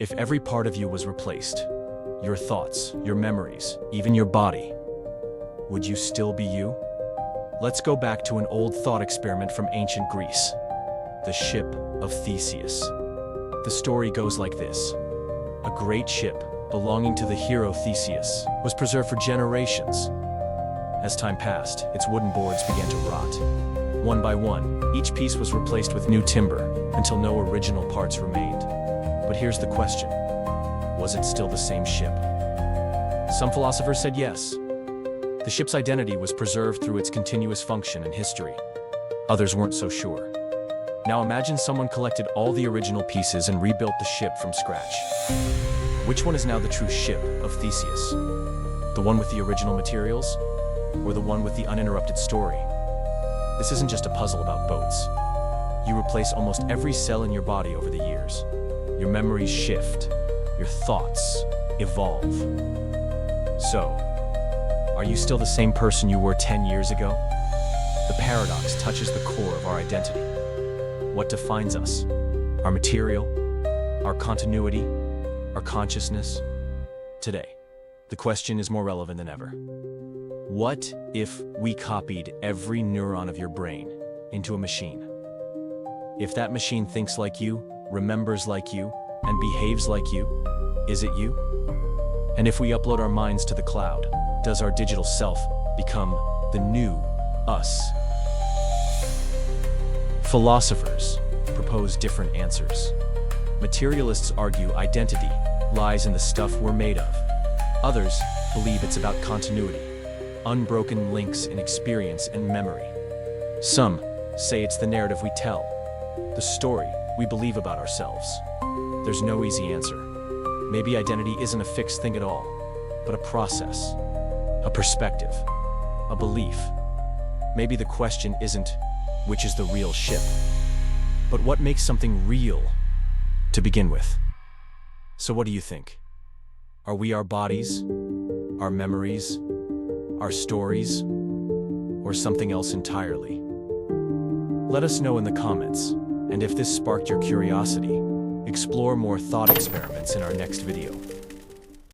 If every part of you was replaced, your thoughts, your memories, even your body, would you still be you? Let's go back to an old thought experiment from ancient Greece, the Ship of Theseus. The story goes like this. A great ship, belonging to the hero Theseus, was preserved for generations. As time passed, its wooden boards began to rot. One by one, each piece was replaced with new timber, until no original parts remained. But here's the question. Was it still the same ship? Some philosophers said yes. The ship's identity was preserved through its continuous function and history. Others weren't so sure. Now imagine someone collected all the original pieces and rebuilt the ship from scratch. Which one is now the true Ship of Theseus? The one with the original materials? Or the one with the uninterrupted story? This isn't just a puzzle about boats. You replace almost every cell in your body over the years. Your memories shift. Your thoughts evolve. So, are you still the same person you were 10 years ago? The paradox touches the core of our identity. What defines us? Our material? Our continuity? Our consciousness? Today, the question is more relevant than ever. What if we copied every neuron of your brain into a machine? If that machine thinks like you, remembers like you, and behaves like you, is it you? And if we upload our minds to the cloud, does our digital self become the new us? Philosophers propose different answers. Materialists argue identity lies in the stuff we're made of. Others believe it's about continuity, unbroken links in experience and memory. Some say it's the narrative we tell, the story we believe about ourselves. There's no easy answer. Maybe identity isn't a fixed thing at all, but a process, a perspective, a belief. Maybe the question isn't which is the real ship, but what makes something real to begin with. So what do you think? Are we our bodies, our memories, our stories, or something else entirely? Let us know in the comments, and if this sparked your curiosity, explore more thought experiments in our next video.